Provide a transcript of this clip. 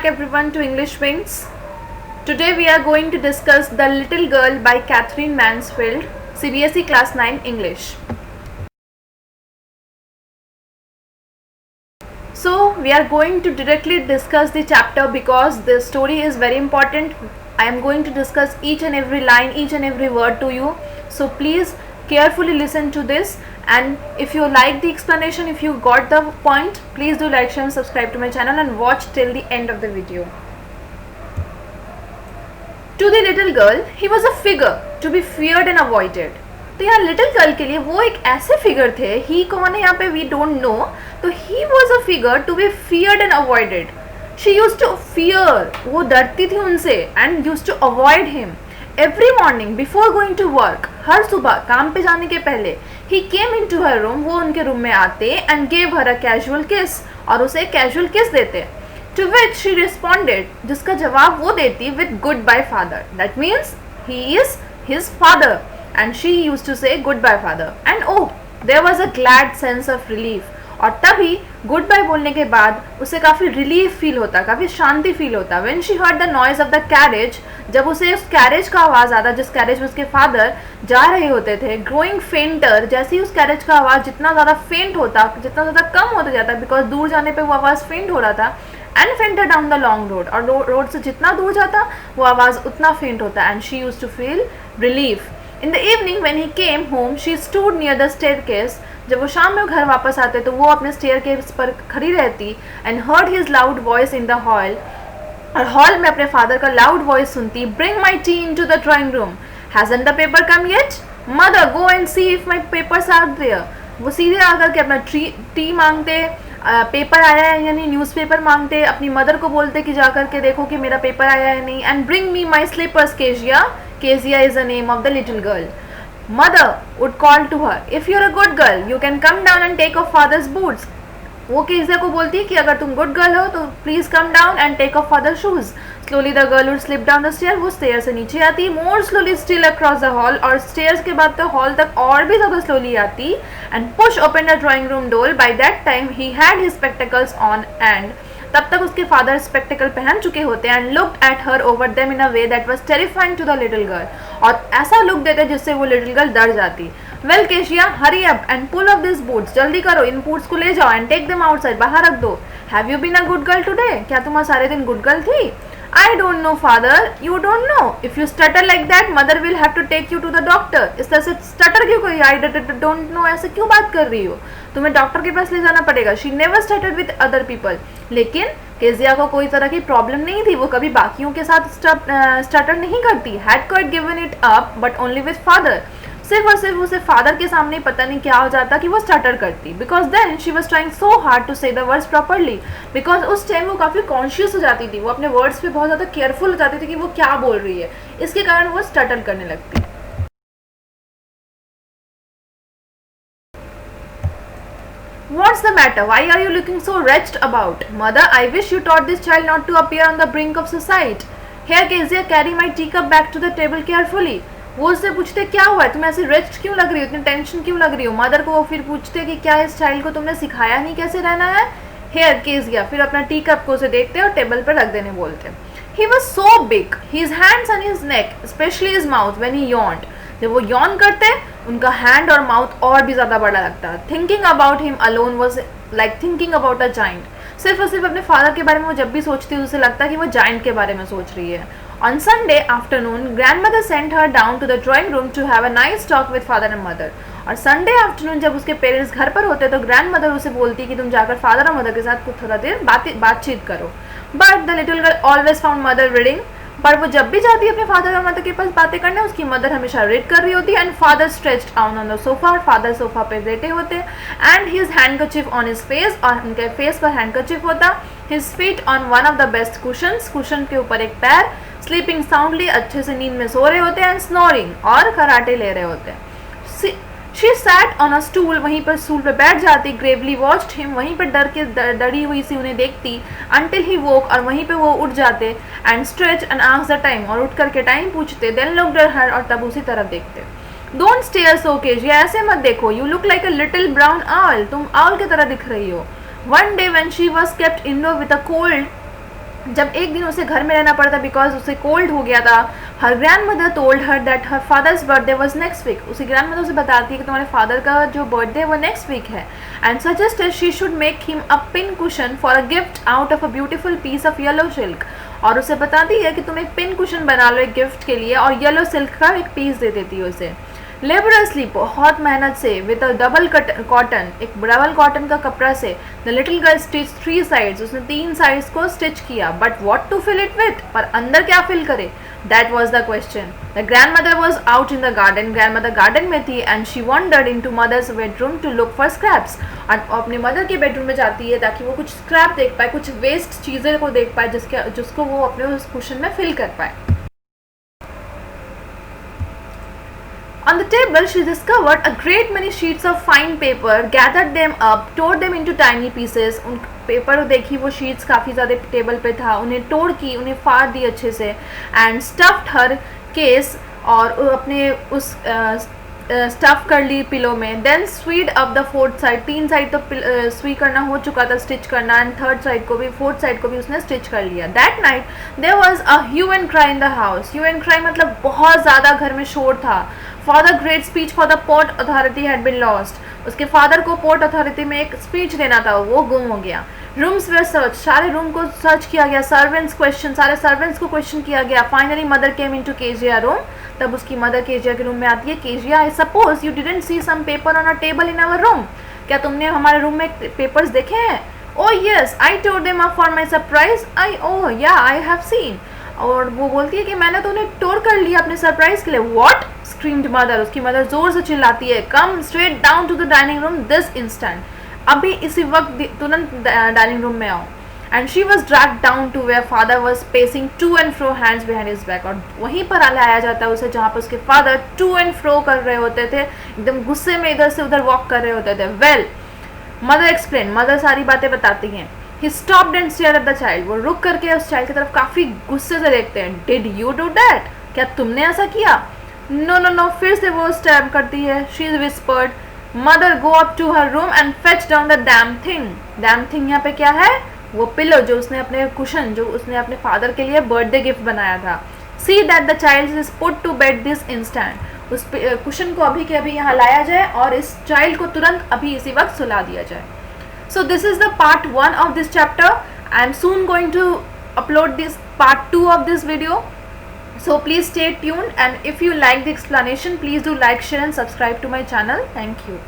everyone to English Wings. Today we are going to discuss The Little Girl by Catherine Mansfield, CBSE Class 9 English. So we are going to directly discuss the chapter because the story is very important. I am going to discuss each and every line, each and every word to you. So please carefully listen to this, and if you like the explanation, if you got the point, please do like, share and subscribe to my channel and watch till the end of the video. To the little girl, he was a figure to be feared and avoided. तो यहाँ little girl के लिए वो एक ऐसे figure थे, ही कौन है यहाँ पे वी डोंट नो, तो he was a figure to be feared and avoided. She use to fear, वो डरती थी उनसे, and use to avoid him. Every morning before going to work, हर सुबह काम पे जाने के पहले, ही केम इन टू हर रूम, वो उनके रूम में आते and gave her a casual किस, और उसे कैजुअल किस देते. टू विच शी रिस्पॉन्डेड, जिसका जवाब वो देती with good bye father. That means he is his father and she used to say goodbye father. And oh, there was a glad sense of relief. और तभी good bye बोलने के बाद उसे काफ़ी रिलीफ फील होता, काफ़ी शांति फील होता. When she heard the noise of the carriage, जब उसे उस कैरेज का आवाज़ आता जिस कैरेज में उसके फादर जा रहे होते थे. ग्रोइंग फेंटर, जैसे ही उस कैरेज का आवाज़ जितना ज़्यादा फेंट होता, जितना ज़्यादा कम होता जाता, बिकॉज दूर जाने पर वो आवाज़ फेंट हो रहा था. And fainter down the long road, और रोड से जितना दूर जाता वो आवाज़ उतना फेंट होता. And she use to feel relief. In the evening when he came home, she stood near the staircase. जब वो शाम में घर वापस आते तो वो अपने staircase पर खड़ी रहती and heard his loud voice in the hall. और हॉल में अपने फादर का loud voice सुनती. Bring my tea into the drawing room. Hasn't the paper come yet? Mother, go and see if my papers are there. वो सीधे आकर के अपना टी मांगते, पेपर आया है या नहीं, न्यूज़पेपर मांगते, अपनी मदर को बोलते कि जाकर के देखो कि मेरा पेपर आया है नहीं. And bring me my slippers Kezia. Kezia is the name of the little girl. Mother would call to her, if you're a good girl, you can come down and take off father's boots. वो Kezia को बोलती है कि अगर तुम good girl हो तो please come down and take off father shoes. Slowly the girl would slip down the stair, वो स्टेयर से नीचे आती. More slowly still across the hall, और स्टेयर्स के बाद तो हॉल तक और भी ज़्यादा स्लोली आती. And push open the drawing room door. By that time he had his spectacles on, and तब तक उसके फादर स्पेक्टिकल पहन चुके होते. And looked at her over them in a way that was terrifying to the little girl, और ऐसा look देते जिससे वो लिटिल गर्ल डर जाती. Well Kezia, hurry up and pull up this boots, जल्दी करो, इन बूट्स को ले जाओ एंड टेक देम आउटसाइड, बाहर रख दो. Have you been a good girl today, क्या तुम सारे दिन गुड गर्ल थी? I don't know father, you don't know. If you stutter like that, mother will have to take you to the doctor. इस तरह से stutter क्यों करी? I don't know ऐसे क्यों बात कर रही हो? तुम्हें डॉक्टर के पास ले जाना पड़ेगा. She never stuttered with other people. लेकिन केजिया को कोई तरह की प्रॉब्लम नहीं थी, वो कभी बाकियों के साथ स्टटर नहीं करती. Had quite given it up, but only with father. सिर्फ और सिर्फ उसे फादर के सामने पता नहीं क्या हो जाता कि वो स्टटर करती. Because then she was trying so hard to say the words properly. Because उस टाइम वो काफ़ी कॉन्शियस हो जाती थी, वो अपने वर्ड्स पे बहुत ज़्यादा केयरफुल हो जाती थी कि वो क्या बोल रही है. इसके कारण वो स्टटर करने लगती. What's the matter? Why are you looking so wretched about? Mother, I wish you taught this child not to appear on the brink of suicide. Here, Kezia, carry my teacup back to the table carefully. वो उससे पूछते क्या हुआ है, तुम्हें ऐसे rest क्यों लग रही हो, इतनी टेंशन क्यों लग रही हो. मदर को वो फिर पूछते कि क्या इस चाइल्ड को तुमने सिखाया नहीं कैसे रहना है. हेयर केजिया, फिर अपना टी कप को उसे देखते और टेबल पर रख देने बोलते. He was so big, his hands on his neck, specially his mouth when he yawned. जब वो यॉन करते उनका हैंड और माउथ और भी ज़्यादा बड़ा लगता. Thinking about him alone was like thinking about a giant. सिर्फ और सिर्फ अपने फादर के बारे में वो जब भी सोचती है उसे लगता है कि वो जाइंट के बारे में सोच रही है. On Sunday afternoon, grandmother sent her down to the drawing room to have a nice talk with father and mother. और संडे आफ्टरनून जब उसके पेरेंट्स घर पर होते तो ग्रैंड मदर उसे बोलती कि तुम जाकर फादर और मदर के साथ कुछ थोड़ा देर बातचीत करो. But the little girl always found mother reading. पर वो जब भी जाती है अपने फादर और मदर के पास बातें करने, उसकी मदर हमेशा रीड कर रही होती है. And father stretched out on the sofa, और फादर सोफा पे लेटे होते. And his handkerchief on his face, और उनके फेस पर हैंडकरचीफ होता. His feet on one of the best cushions, cushion के ऊपर एक पैर. स्लीपिंग साउंडली, अच्छे से नींद में सो रहे होते हैं. एंड स्नोरिंग, और कराटे ले रहे होते हैं. She sat on a stool, वहीं पर स्टूल पर बैठ जाती. ग्रेवली वॉच्ड हिम, वहीं पर डरी हुई सी उन्हें देखती. अंटिल ही वोक, और वहीं पे वो उठ जाते. And stretch and asked the time, और उठ करके टाइम पूछते. देन लुक्ड एट हर, और तब उसी तरफ देखते. डोंट स्टेयर सो केजिया, ऐसे मत देखो. You look like a little brown owl, तुम आउल की तरह दिख रही हो. One day when she was kept indoor with a cold, जब एक दिन उसे घर में रहना पड़ा था बिकॉज उसे कोल्ड हो गया था, her grandmother told her that her father's birthday was next week. उसी ग्रैंड मदर उसे बताती है कि तुम्हारे फादर का जो बर्थडे है वो नेक्स्ट वीक है, and suggested she should make him a pin cushion for a gift out of a beautiful piece of yellow silk. और उसे बताती है कि तुम एक पिन कुशन बना लो एक गिफ्ट के लिए, और येलो सिल्क का एक पीस दे देती है उसे। लेबरसली, बहुत मेहनत से, विद अ डबल कॉटन, एक डबल कॉटन का कपड़ा से, the little girl stitch 3 sides, उसने 3 साइड्स को स्टिच किया, but what to fill it with, पर अंदर क्या फिल करे, that was the question. The grandmother was out in the garden, grandmother garden में थी, and she wandered into mother's bedroom to look for scraps. और अपनी mother के bedroom में जाती है ताकि वो कुछ स्क्रैप देख पाए, कुछ वेस्ट चीज़ें को देख पाए जिसको वो अपने उस कुशन में फिल कर पाए। On the table, she discovered a great many sheets of fine paper, gathered them up, tore them into tiny pieces. उन पेपर देखी, वो शीट्स काफ़ी ज़्यादा टेबल पे था, उन्हें तोड़ की, उन्हें फाड़ दी अच्छे से, एंड स्टफ्ड हर केस, और अपने उस स्टफ कर ली पिलो में। Then sewed up the fourth side, 3 side तो स्वी करना हो चुका था, स्टिच करना, एंड थर्ड साइड को भी, फोर्थ साइड को भी उसने स्टिच कर लिया। That night there was a hue and cry in the house. Hue and cry मतलब बहुत ज़्यादा घर में शोर था। For the great speech for the port authority had been lost. उसके फादर को पोर्ट अथॉरिटी में एक स्पीच देना था, वो गुम हो गया। रूम्स वेयर सर्च, सारे रूम को सर्च किया गया। सर्वेंट्स क्वेश्चन, सारे सर्वेंट्स को क्वेश्चन किया गया। Finally mother came into Kezia room, तब उसकी मदर केजिया के रूम में आती है। Kezia, I suppose you didn't see some paper on a table in our room, क्या तुमने हमारे रूम में पेपर्स देखे हैं? Oh yes, I told them up for my surprise, oh yeah I have seen. और वो बोलती है कि मैंने तो उन्हें टोर कर लिया अपने सरप्राइज के लिए। व्हाट, स्क्रीम्ड मदर, उसकी मदर जोर से चिल्लाती है। Come straight down to the dining room this instant, अभी इसी वक्त तुरंत डाइनिंग रूम में आओ। And she was dragged down to where father was pacing to and fro hands behind his back, और वहीं पर लाया जाता है उसे जहाँ पर उसके फादर टू एंड फ्रो कर रहे होते थे, एकदम गुस्से में इधर से उधर वॉक कर रहे होते थे। वेल, मदर एक्सप्लेन, मदर सारी बातें बताती हैं। He stopped and stared at the child. वो रुक करके उस चाइल्ड की तरफ काफ़ी गुस्से से देखते हैं। Did you do that? क्या तुमने ऐसा किया? No, no, no. फिर से वो स्टैब करती है। She whispered, Mother, go up to her room and fetch down the damn thing. Damn thing यहाँ पे क्या है? वो पिलो जो उसने अपने कुशन, जो उसने अपने फादर के लिए बर्थडे गिफ्ट बनाया था। See that the child is put to bed this instant. उस कुशन को अभी के अभी यहाँ लाया जाए और इस चाइल्ड को तुरंत अभी इसी वक्त सुला दिया जाए। So this is the part 1 of this chapter. I am soon going to upload this part 2 of this video. So please stay tuned, and if you like the explanation, please do like, share and subscribe to my channel. Thank you.